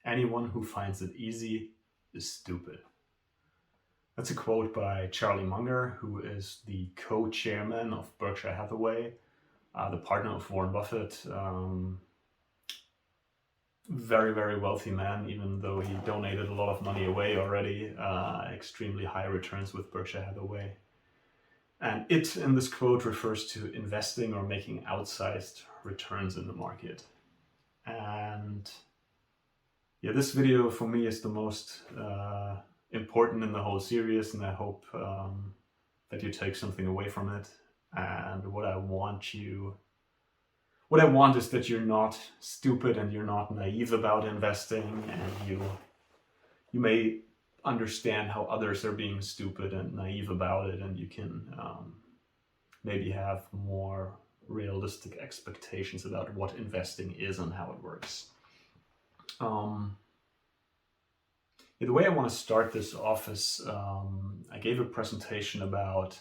anyone who finds it easy is stupid. That's a quote by Charlie Munger, who is the co-chairman of Berkshire Hathaway, the partner of Warren Buffett. Very, very wealthy man, even though he donated a lot of money away already. Extremely high returns with Berkshire Hathaway. And it, in this quote, refers to investing or making outsized returns in the market. And yeah, this video for me is the most important in the whole series, and I hope that you take something away from it. And what I want is that you're not stupid and you're not naive about investing, and you may understand how others are being stupid and naive about it, and you can maybe have more realistic expectations about what investing is and how it works. The way I want to start this off is I gave a presentation about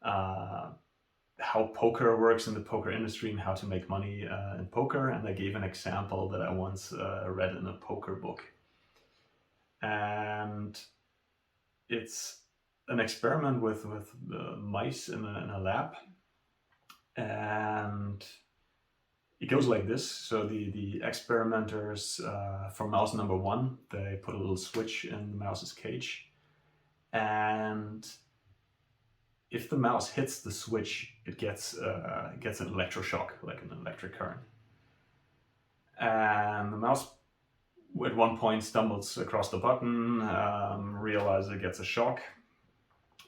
how poker works in the poker industry and how to make money in poker, and I gave an example that I once read in a poker book. And it's an experiment with mice in a lab, and it goes like this. So the experimenters, for mouse number 1, they put a little switch in the mouse's cage, and if the mouse hits the switch, it gets an electroshock, like an electric current. And the mouse at one point stumbles across the button, realizes it gets a shock.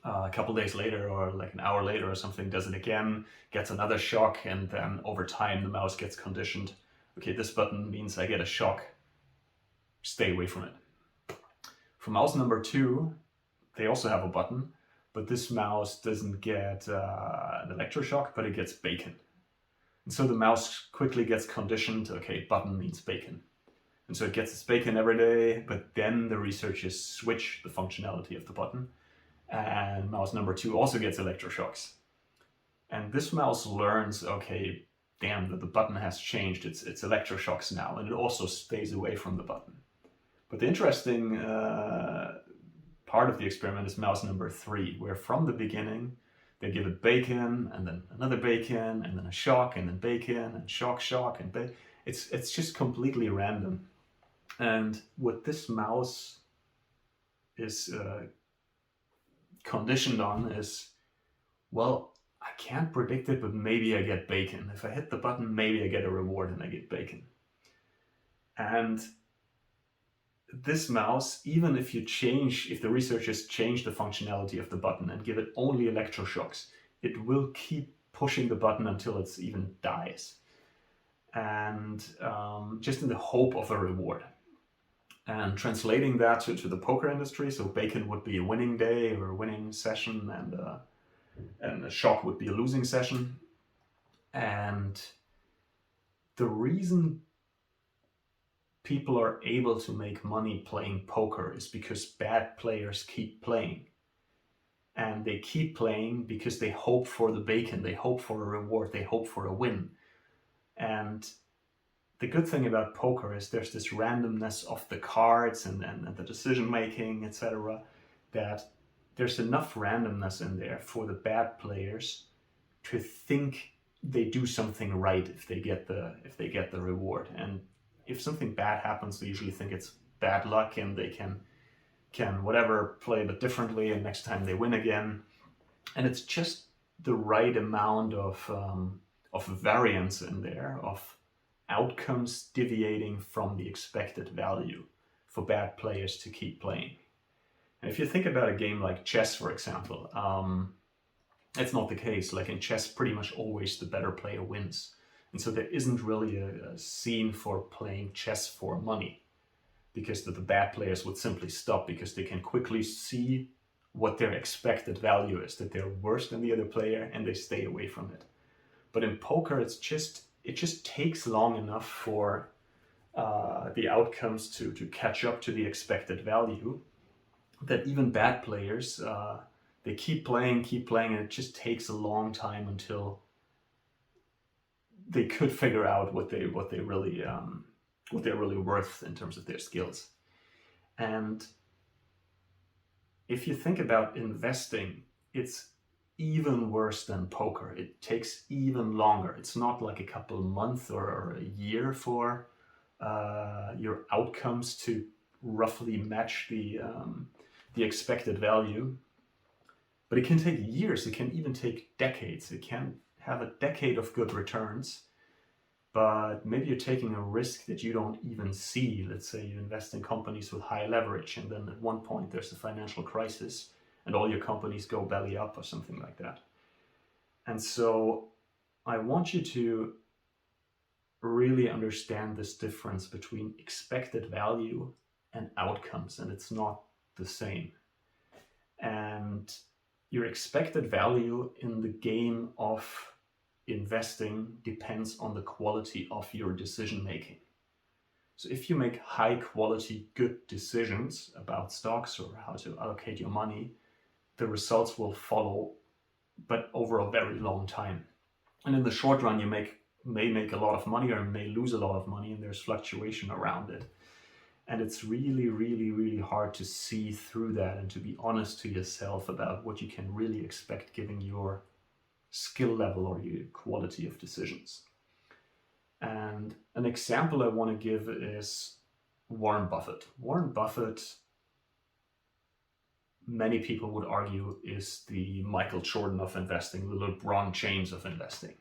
A couple days later, or like an hour later or something, does it again, gets another shock, and then over time the mouse gets conditioned. Okay, this button means I get a shock. Stay away from it. For mouse number 2, they also have a button, but this mouse doesn't get an electroshock, but it gets bacon. And so the mouse quickly gets conditioned, okay, button means bacon. And so it gets its bacon every day, but then the researchers switch the functionality of the button, and mouse number 2 also gets electroshocks. And this mouse learns, okay, damn, the button has changed, it's electroshocks now, and it also stays away from the button. But the interesting part of the experiment is mouse number 3, where from the beginning they give it bacon, and then another bacon, and then a shock, and then bacon, and shock, and bacon. It's just completely random. And what this mouse is conditioned on is, well, I can't predict it, but maybe I get bacon. If I hit the button, maybe I get a reward and I get bacon. And this mouse, even if the researchers change the functionality of the button and give it only electroshocks, it will keep pushing the button until it even dies. And just in the hope of a reward. And translating that to the poker industry, so bacon would be a winning day or a winning session, and a shock would be a losing session. And the reason people are able to make money playing poker is because bad players keep playing. And they keep playing because they hope for the bacon, they hope for a reward, they hope for a win. And the good thing about poker is there's this randomness of the cards and the decision making, etc., that there's enough randomness in there for the bad players to think they do something right if they get the reward. And if something bad happens, they usually think it's bad luck, and they can whatever play but differently, and next time they win again. And it's just the right amount of variance in there, of outcomes deviating from the expected value for bad players to keep playing. And if you think about a game like chess, for example, that's not the case. Like in chess, pretty much always the better player wins. And so there isn't really a scene for playing chess for money, because the bad players would simply stop because they can quickly see what their expected value is, that they're worse than the other player, and they stay away from it. But in poker, it just takes long enough for the outcomes to catch up to the expected value, that even bad players, they keep playing, and it just takes a long time until they could figure out what they really what they're really worth in terms of their skills. And if you think about investing, it's even worse than poker. It takes even longer. It's not like a couple of months or a year for your outcomes to roughly match the expected value. But it can take years. It can even take decades. It can have a decade of good returns, but maybe you're taking a risk that you don't even see. Let's say you invest in companies with high leverage, and then at one point there's a financial crisis and all your companies go belly up or something like that. And so I want you to really understand this difference between expected value and outcomes, and it's not the same. And your expected value in the game of investing depends on the quality of your decision making. So if you make high quality, good decisions about stocks or how to allocate your money, the results will follow, but over a very long time. And in the short run, you may make a lot of money or may lose a lot of money, and there's fluctuation around it. And it's really, really, really hard to see through that and to be honest to yourself about what you can really expect given your skill level or your quality of decisions. And an example I want to give is Warren Buffett. Warren Buffett, many people would argue, is the Michael Jordan of investing, the LeBron James of investing.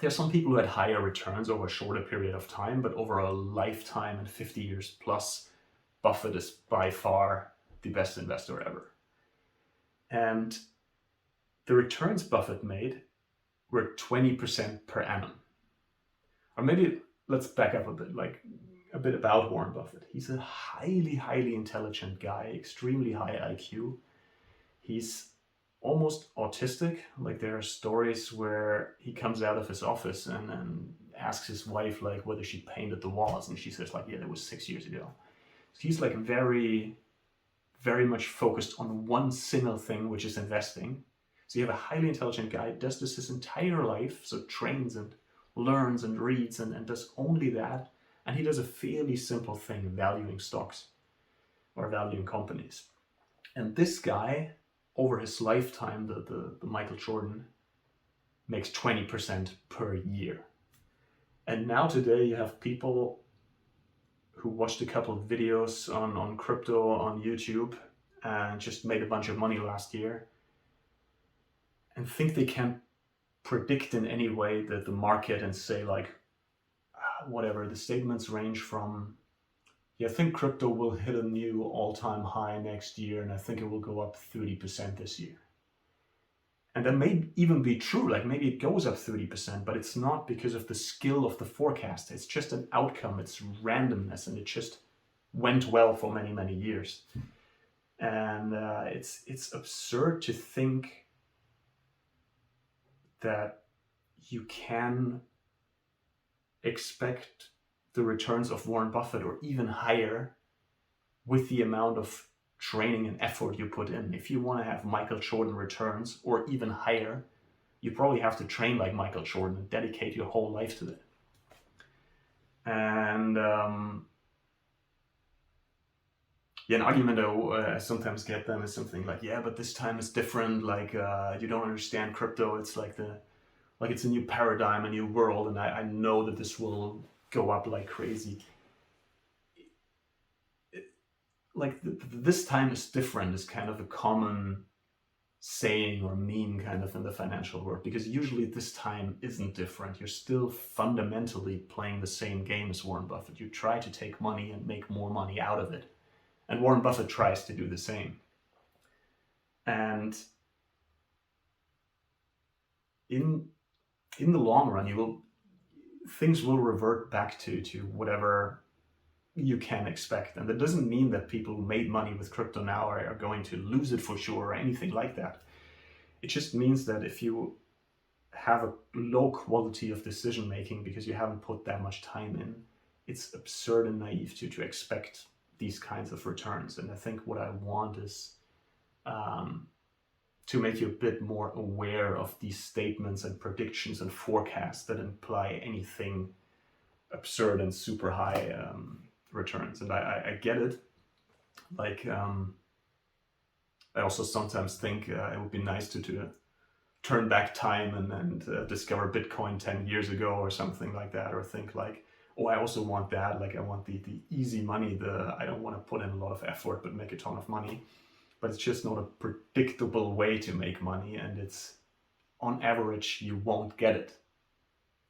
There's some people who had higher returns over a shorter period of time, but over a lifetime and 50 years plus, Buffett is by far the best investor ever. And the returns Buffett made were 20% per annum. Or maybe let's back up a bit about Warren Buffett. He's a highly, highly intelligent guy, extremely high IQ. He's almost autistic. Like there are stories where he comes out of his office and asks his wife like whether she painted the walls, and she says like, yeah, that was 6 years ago. So he's like very, very much focused on one single thing, which is investing. So you have a highly intelligent guy, does this his entire life, so trains and learns and reads and does only that. And he does a fairly simple thing, valuing stocks or valuing companies. And this guy, over his lifetime, the Michael Jordan, makes 20% per year. And now today you have people who watched a couple of videos on crypto on YouTube and just made a bunch of money last year and think they can predict in any way that the market and say like, whatever, the statements range from, yeah, I think crypto will hit a new all-time high next year and I think it will go up 30% this year. And that may even be true, like maybe it goes up 30%, but it's not because of the skill of the forecast. It's just an outcome, it's randomness, and it just went well for many, many years. And it's absurd to think that you can expect the returns of Warren Buffett or even higher with the amount of training and effort you put in. If you want to have Michael Jordan returns or even higher, you probably have to train like Michael Jordan and dedicate your whole life to it. And an argument I sometimes get then is something like, yeah, but this time is different. Like you don't understand crypto. It's like it's a new paradigm, a new world, and I know that this will go up like crazy. This time is different is kind of a common saying or meme kind of in the financial world, because usually this time isn't different. You're still fundamentally playing the same game as Warren Buffett. You try to take money and make more money out of it. And Warren Buffett tries to do the same. And in the long run, things will revert back to whatever you can expect. And that doesn't mean that people who made money with crypto now are going to lose it for sure or anything like that. It just means that if you have a low quality of decision making because you haven't put that much time in, it's absurd and naive to expect these kinds of returns. And I think what I want is to make you a bit more aware of these statements and predictions and forecasts that imply anything absurd and super high returns. And I get it. Like, I also sometimes think it would be nice to turn back time and discover Bitcoin 10 years ago or something like that, or think like, oh, I also want that. Like, I want the easy money. I don't want to put in a lot of effort but make a ton of money. But it's just not a predictable way to make money, and it's, on average, you won't get it.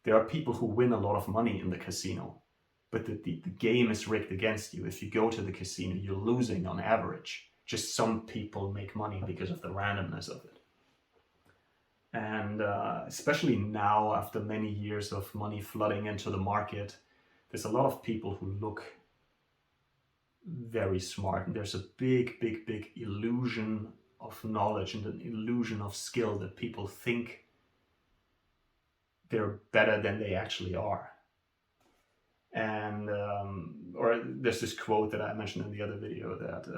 There are people who win a lot of money in the casino, but the game is rigged against you. If you go to the casino, you're losing on average. Just some people make money because of the randomness of it. And especially now, after many years of money flooding into the market, there's a lot of people who look very smart. And there's a big illusion of knowledge and an illusion of skill that people think they're better than they actually are. And or there's this quote that I mentioned in the other video that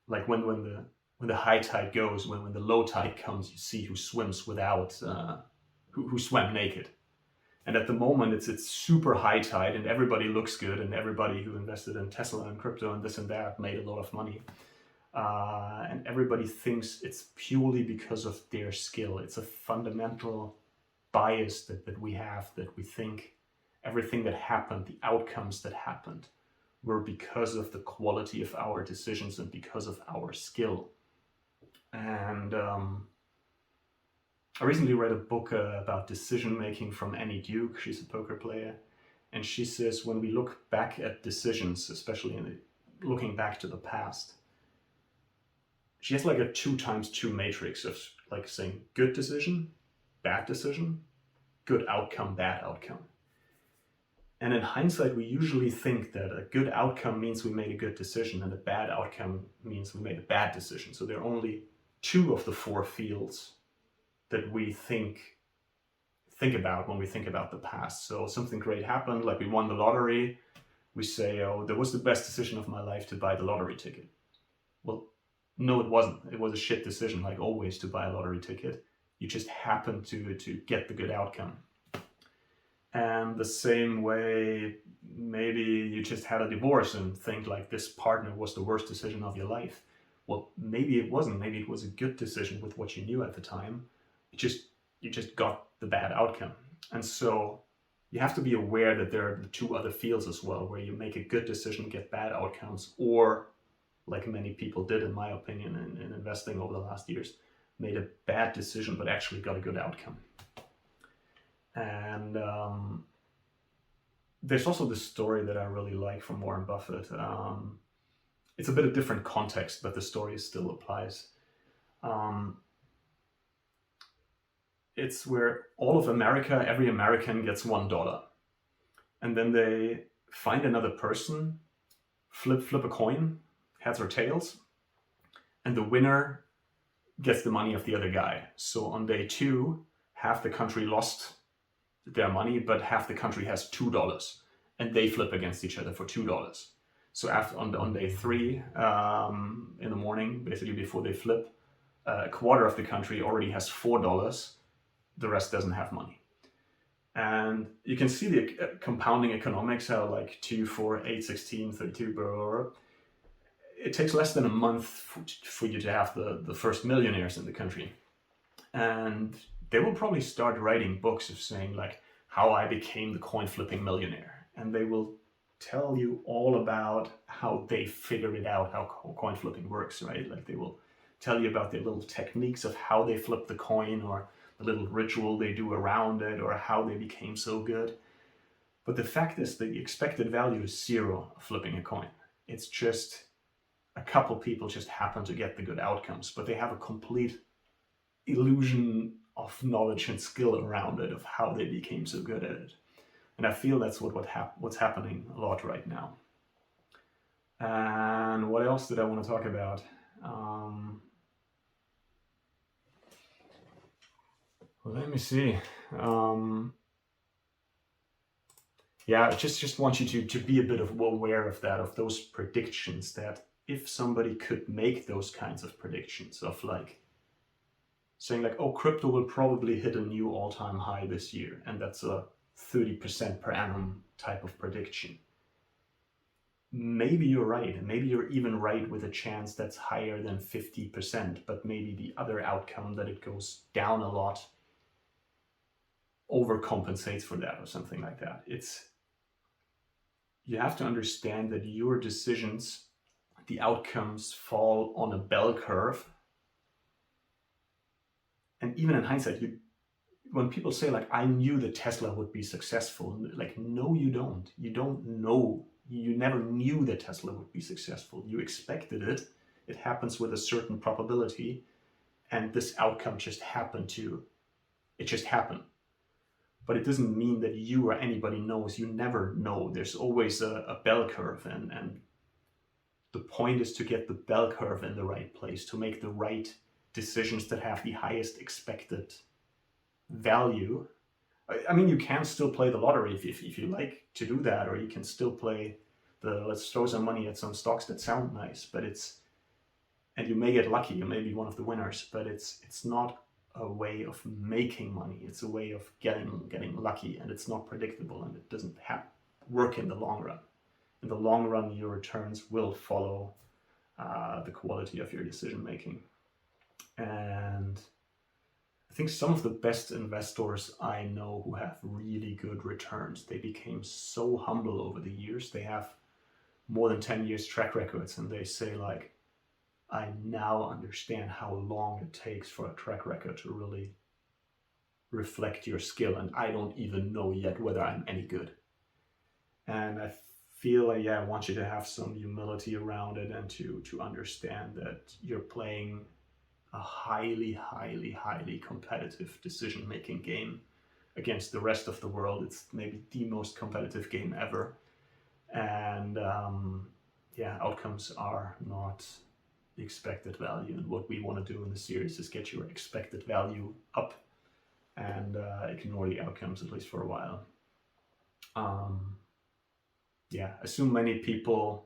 like when the high tide goes, when the low tide comes, you see who swims without who swam naked. And at the moment it's super high tide and everybody looks good, and everybody who invested in Tesla and crypto and this and that made a lot of money. And everybody thinks it's purely because of their skill. It's a fundamental bias that we have, that we think everything that happened, the outcomes that happened, were because of the quality of our decisions and because of our skill. And I recently read a book about decision making from Annie Duke. She's a poker player. And she says when we look back at decisions, especially looking back to the past, she has like a 2x2 matrix of like saying good decision, good outcome, bad outcome. And in hindsight, we usually think that a good outcome means we made a good decision and a bad outcome means we made a bad decision. So there are only 2 of the 4 fields that we think about when we think about the past. So something great happened, like we won the lottery. We say, oh, that was the best decision of my life to buy the lottery ticket. Well, no, it wasn't. It was a shit decision, like always, to buy a lottery ticket. You just happened to get the good outcome. And the same way, maybe you just had a divorce and think like this partner was the worst decision of your life. Well, maybe it wasn't. Maybe it was a good decision with what you knew at the time. You just got the bad outcome. And so you have to be aware that there are the 2 other fields as well, where you make a good decision, get bad outcomes, or like many people did, in my opinion, in investing over the last years, made a bad decision but actually got a good outcome. And there's also this story that I really like from Warren Buffett. It's a bit of different context, but the story still applies. It's where all of America, every American gets $1. And then they find another person, flip a coin, heads or tails, and the winner gets the money of the other guy. So on day 2, half the country lost their money, but half the country has $2, and they flip against each other for $2. So on day 3, in the morning, basically before they flip, a quarter of the country already has $4. The rest doesn't have money. And you can see the compounding economics, how like 2, 4, 8, 16, 32, blah, blah, blah. It takes less than a month for you to have the first millionaires in the country. And they will probably start writing books of saying like, how I became the coin flipping millionaire. And they will tell you all about how they figured it out, how coin flipping works, right? Like they will tell you about their little techniques of how they flip the coin, or the little ritual they do around it, or how they became so good. But the fact is that the expected value is 0 of flipping a coin. It's just a couple people just happen to get the good outcomes, but they have a complete illusion of knowledge and skill around it, of how they became so good at it. And I feel that's what's happening a lot right now. And what else did I want to talk about? Let me see. Yeah, I just want you to be a bit aware of that, of those predictions, that if somebody could make those kinds of predictions of like, saying like, oh, crypto will probably hit a new all-time high this year, and that's a 30% per annum type of prediction. Maybe you're right, and maybe you're even right with a chance that's higher than 50%, but maybe the other outcome, that it goes down a lot, overcompensates for that or something like that. You have to understand that your decisions, the outcomes, fall on a bell curve. And even in hindsight, when people say like, I knew that Tesla would be successful, like, no, you don't. You don't know. You never knew that Tesla would be successful. You expected it. It happens with a certain probability, and this outcome just happened. But it doesn't mean that you or anybody knows. You never know. There's always a bell curve, and the point is to get the bell curve in the right place, to make the right decisions that have the highest expected value. I mean, you can still play the lottery if you like to do that, or you can still play let's throw some money at some stocks that sound nice, and you may get lucky, you may be one of the winners, but it's not a way of making money. It's a way of getting lucky, and it's not predictable, and it doesn't work in the long run. In the long run, your returns will follow the quality of your decision making. And I think some of the best investors I know who have really good returns, they became so humble over the years. They have more than 10 years track records, and they say like, I now understand how long it takes for a track record to really reflect your skill, and I don't even know yet whether I'm any good. And I feel like, I want you to have some humility around it, and to understand that you're playing a highly, highly, highly competitive decision-making game against the rest of the world. It's maybe the most competitive game ever. And outcomes are not the expected value. And what we want to do in the series is get your expected value up and ignore the outcomes, at least for a while. I assume many people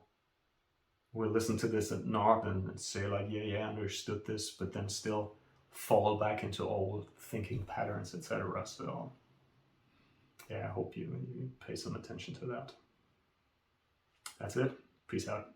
will listen to this and nod and say like, I understood this, but then still fall back into old thinking patterns, etc. So I hope you pay some attention to that. That's it. Peace out.